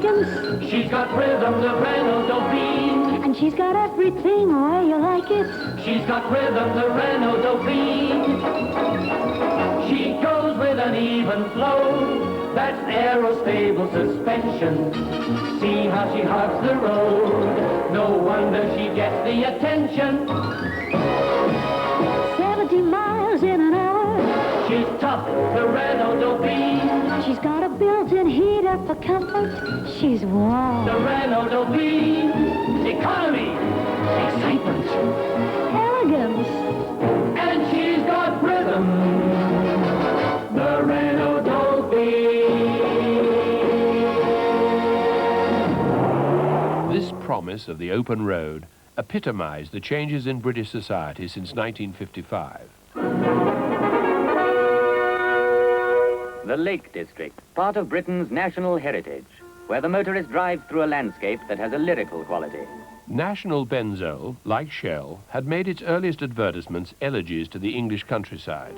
elegance. She's got rhythm, the Renault Dauphine. And she's got everything the way you like it. She's got rhythm, the Renault Dauphine. She goes with an even flow. That's aerostable suspension. See how she hugs the road. No wonder she gets the attention. 70 miles in an hour. She's tough, the Renault Dauphine. She's got a built-in heater for comfort. She's warm. The Renault Dauphine. Economy, excitement, Elegance. and she's got rhythm. The Renault Dauphine. This promise of the open road epitomised the changes in British society since 1955. The Lake District, part of Britain's national heritage, where the motorist drives through a landscape that has a lyrical quality. National Benzol, like Shell, had made its earliest advertisements elegies to the English countryside.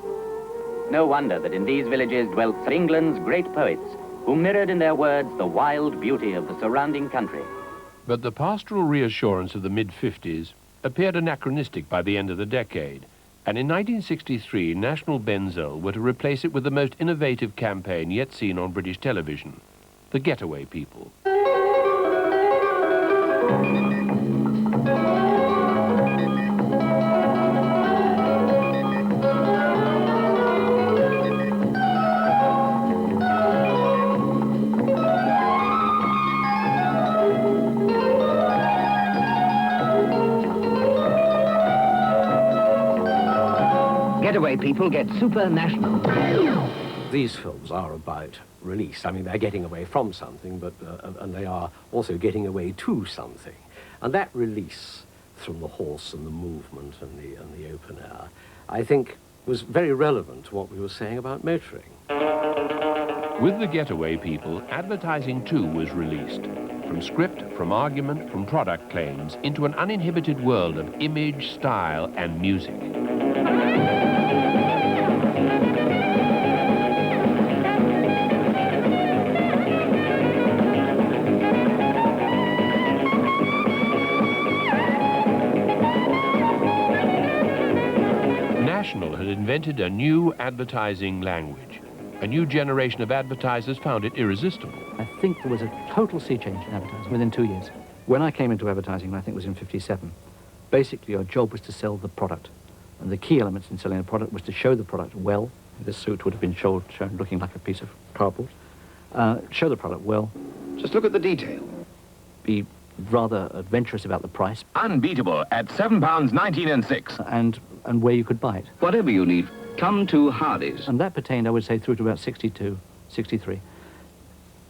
No wonder that in these villages dwelt England's great poets, who mirrored in their words the wild beauty of the surrounding country. But the pastoral reassurance of the mid-50s appeared anachronistic by the end of the decade, and in 1963 National Benzol were to replace it with the most innovative campaign yet seen on British television, the Getaway People. Getaway People get super national. These films are about release. I mean, they're getting away from something, but and they are also getting away to something. And that release from the horse and the movement and the open air, I think, was very relevant to what we were saying about motoring. With the Getaway People, advertising too was released. From script, from argument, from product claims, into an uninhibited world of image, style, and music. National had invented a new advertising language. A new generation of advertisers found it irresistible. I think there was a total sea change in advertising within 2 years. When I came into advertising, I think it was in '57, basically your job was to sell the product. And the key elements in selling a product was to show the product well. This suit would have been shown looking like a piece of cardboard. Show the product well. Just look at the detail. Be rather adventurous about the price. Unbeatable at £7.19 6. And where you could buy it. Whatever you need, come to Hardy's. And that pertained, I would say, through to about 62, 63.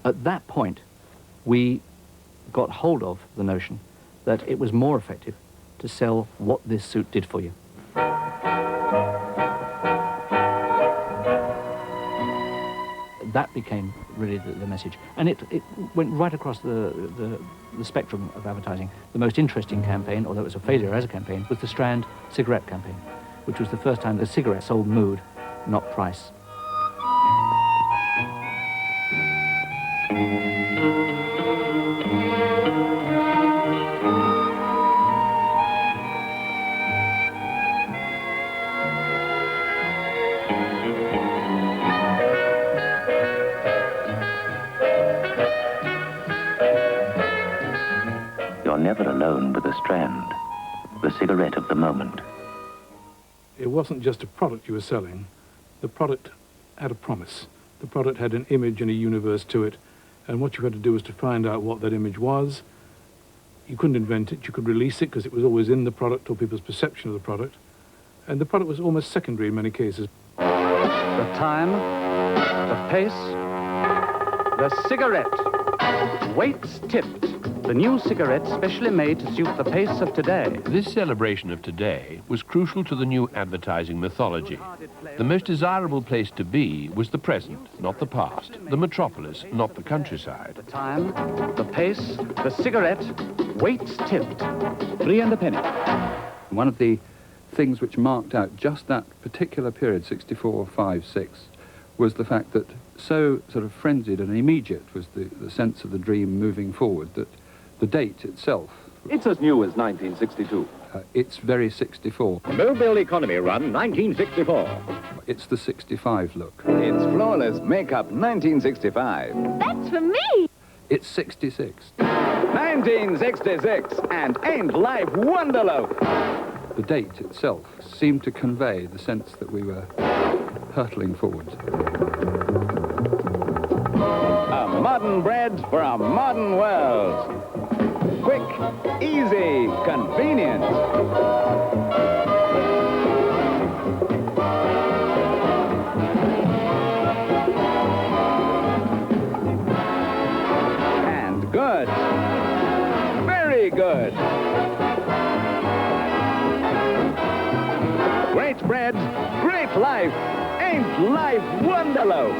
At that point, we got hold of the notion that it was more effective to sell what this suit did for you. That became really the message. And it went right across the spectrum of advertising. The most interesting campaign, although it was a failure as a campaign, was the Strand cigarette campaign, which was the first time the cigarette sold mood, not price. You're never alone with the Strand, the cigarette of the moment. It wasn't just a product you were selling. The product had a promise. The product had an image and a universe to it, and what you had to do was to find out what that image was. You couldn't invent it. You could release it because it was always in the product or people's perception of the product, and the product was almost secondary in many cases. The time, the pace, the cigarette. Weights tipped. The new cigarette specially made to suit the pace of today. This celebration of today was crucial to the new advertising mythology. The most desirable place to be was the present, not the past. The metropolis, not the countryside. The time, the pace, the cigarette, weights tipped. 3 and a penny. One of the things which marked out just that particular period, 64, 5, 6, was the fact that so sort of frenzied and immediate was the sense of the dream moving forward that the date itself... It's as new as 1962. It's very 64. Mobile Economy Run 1964. It's the 65 look. It's flawless makeup 1965. That's for me! It's 66. 1966, and ain't life wonderful? The date itself seemed to convey the sense that we were hurtling forward. A modern bread for a modern world. Quick, easy, convenient. And good. Very good. Great bread, great life. Ain't life wonderful?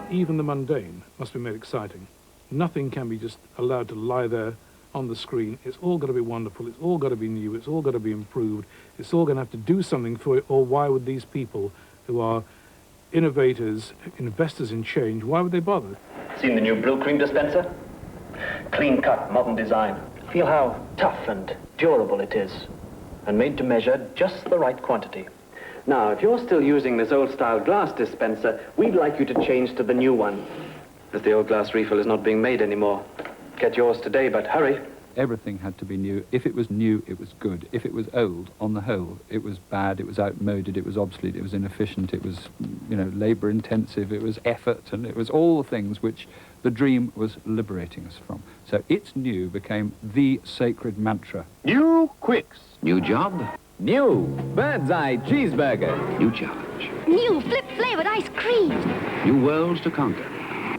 Even the mundane must be made exciting. Nothing can be just allowed to lie there on the screen. It's all got to be wonderful. It's all got to be new. It's all got to be improved. It's all going to have to do something for it, or why would these people who are innovators, investors in change, why would they bother? Seen the new Brill cream dispenser? Clean cut, modern design. Feel how tough and durable it is, and made to measure just the right quantity. Now, if you're still using this old-style glass dispenser, we'd like you to change to the new one, as the old glass refill is not being made anymore. Get yours today, but hurry. Everything had to be new. If it was new, it was good. If it was old, on the whole, it was bad, it was outmoded, it was obsolete, it was inefficient, it was, labour-intensive, it was effort, and it was all the things which the dream was liberating us from. So it's new became the sacred mantra. New Quicks. New job. New bird's eye cheeseburger. New challenge. New flip-flavored ice cream. New worlds to conquer.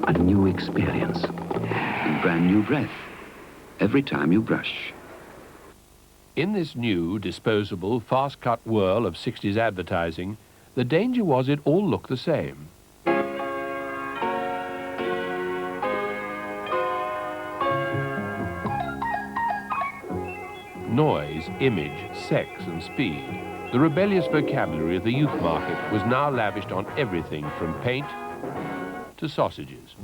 A new experience. And brand new breath. Every time you brush. In this new, disposable, fast-cut whirl of 60s advertising, the danger was it all looked the same. Noise, image, sex and speed. The rebellious vocabulary of the youth market was now lavished on everything from paint to sausages.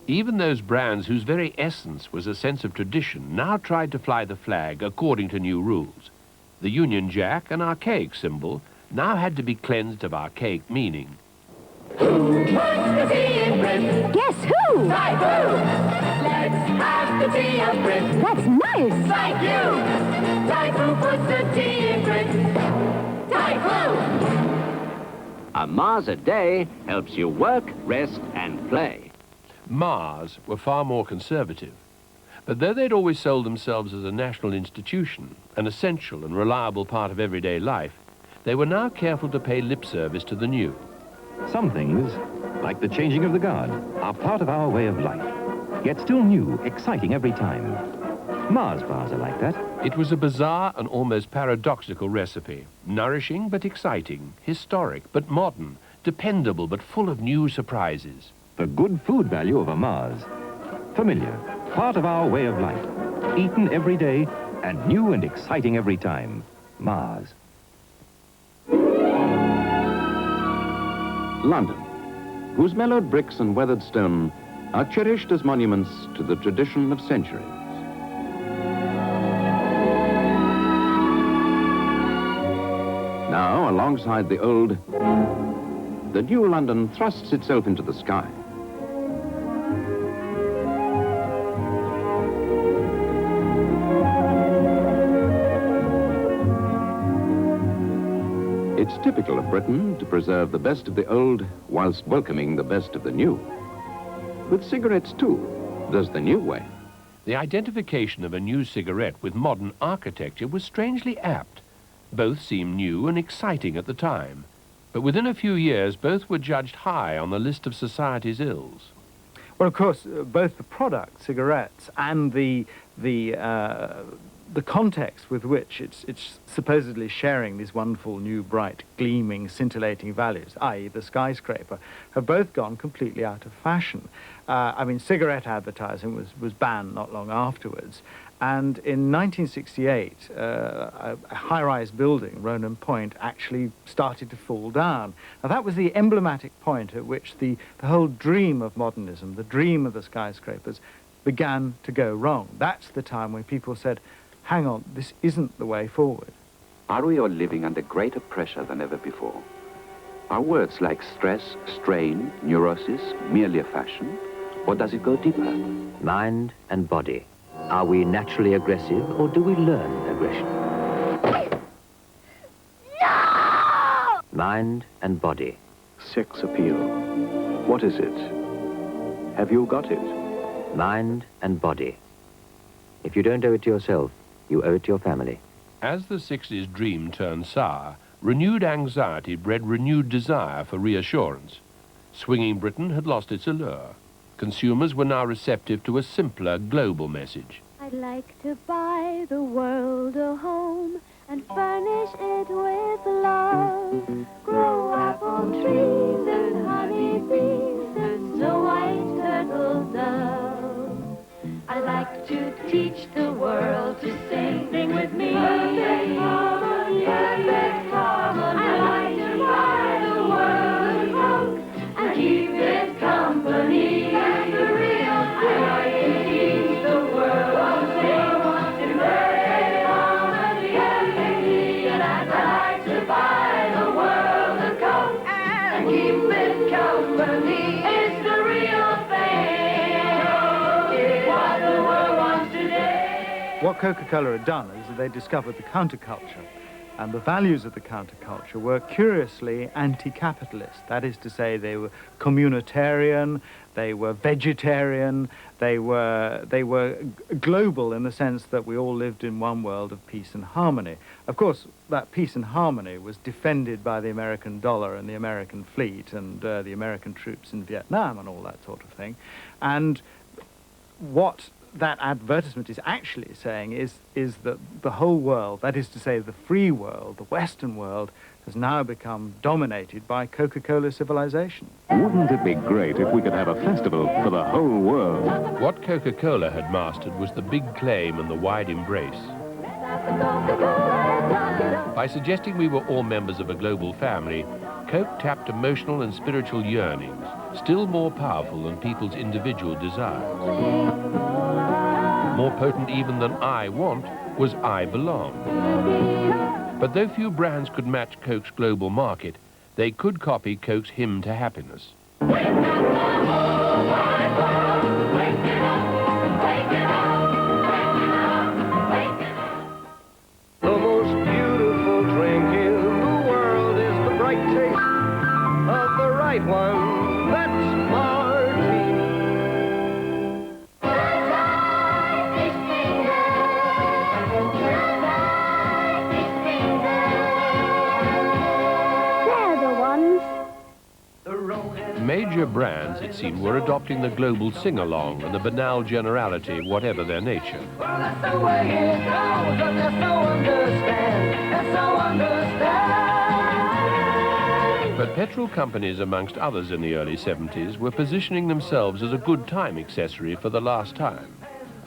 Even those brands whose very essence was a sense of tradition now tried to fly the flag according to new rules. The Union Jack, an archaic symbol, now had to be cleansed of archaic meaning. Who puts the tea in Britain? Guess who? Typhoon! Let's have the tea of Britain. That's nice. Thank you! Typhoon puts the tea in Britain. Typhoon! A Mars a day helps you work, rest, and play. Mars were far more conservative. But though they'd always sold themselves as a national institution, an essential and reliable part of everyday life, they were now careful to pay lip service to the new. Some things, like the changing of the guard, are part of our way of life, yet still new, exciting every time. Mars bars are like that. It was a bizarre and almost paradoxical recipe, nourishing but exciting, historic but modern, dependable but full of new surprises. The good food value of a Mars. Familiar, part of our way of life, eaten every day, and new and exciting every time. Mars. London, whose mellowed bricks and weathered stone are cherished as monuments to the tradition of centuries. Now, alongside the old, the new London thrusts itself into the sky. It's typical of Britain to preserve the best of the old whilst welcoming the best of the new. With cigarettes, too, there's the new way. The identification of a new cigarette with modern architecture was strangely apt. Both seemed new and exciting at the time, but within a few years both were judged high on the list of society's ills. Well, of course, both the product, cigarettes, and the the context with which it's supposedly sharing these wonderful, new, bright, gleaming, scintillating values, i.e. the skyscraper, have both gone completely out of fashion. I mean, cigarette advertising was banned not long afterwards. And in 1968, a high-rise building, Ronan Point, actually started to fall down. Now, that was the emblematic point at which the whole dream of modernism, the dream of the skyscrapers, began to go wrong. That's the time when people said, hang on, this isn't the way forward. Are we all living under greater pressure than ever before? Are words like stress, strain, neurosis merely a fashion? Or does it go deeper? Mind and body. Are we naturally aggressive, or do we learn aggression? No! Mind and body. Sex appeal. What is it? Have you got it? Mind and body. If you don't owe it to yourself, you owe it to your family. As the 60s dream turned sour, renewed anxiety bred renewed desire for reassurance. Swinging Britain had lost its allure. Consumers were now receptive to a simpler global message. I'd like to buy the world a home and furnish it with love. Grow apple trees and honey bees and snow white turtle doves. I'd like to teach the world to sing with me. Perfect harmony, perfect harmony. I'd like to buy the world a coat and keep it company. And the real thing. I'd like to teach the world to sing in perfect harmony, perfectly. And I'd like to buy the world a coat and keep it company. It's the real thing. It's what the world wants today. What Coca-Cola had done is that they discovered the counterculture. And the values of the counterculture were curiously anti-capitalist. That is to say, they were communitarian, they were vegetarian, they were global in the sense that we all lived in one world of peace and harmony. Of course, that peace and harmony was defended by the American dollar and the American fleet and the American troops in Vietnam and all that sort of thing. And what that advertisement is actually saying is that the whole world, that is to say the free world, the Western world, has now become dominated by Coca-Cola civilization. Wouldn't it be great if we could have a festival for the whole world? What Coca-Cola had mastered was the big claim and the wide embrace. By suggesting we were all members of a global family, Coke tapped emotional and spiritual yearnings, still more powerful than people's individual desires. More potent even than I want was I belong. But though few brands could match Coke's global market, they could copy Coke's hymn to happiness. The most beautiful drink in the world is the bright taste of the right one. That's martini. They're the ones. Major brands, it seemed, were adopting the global sing-along and the banal generality, whatever their nature. Well, that's the way it goes, but there's no understand, there's no understand. But petrol companies, amongst others in the early 70s, were positioning themselves as a good time accessory for the last time.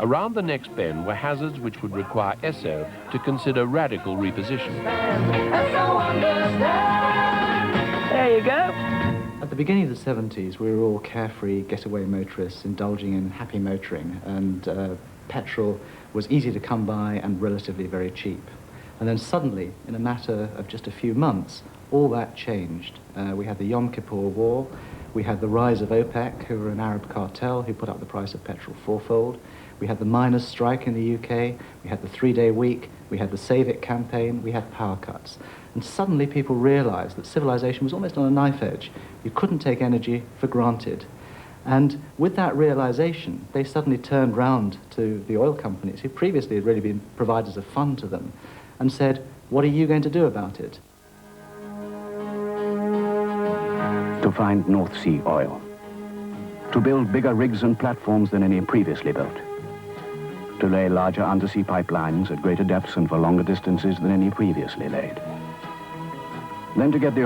Around the next bend were hazards which would require Esso to consider radical reposition. There's no understand. There you go. At the beginning of the 70s, we were all carefree getaway motorists indulging in happy motoring, and petrol was easy to come by and relatively very cheap. And then suddenly, in a matter of just a few months, all that changed. We had the Yom Kippur War, we had the rise of OPEC, who were an Arab cartel who put up the price of petrol fourfold. We had the miners' strike in the UK, we had the 3-day week, we had the Save It campaign, we had power cuts. And suddenly people realized that civilization was almost on a knife edge. You couldn't take energy for granted. And with that realization, they suddenly turned round to the oil companies, who previously had really been providers of fun to them, and said, what are you going to do about it? To find North Sea oil. To build bigger rigs and platforms than any previously built. to lay larger undersea pipelines at greater depths and for longer distances than any previously laid. Then to get the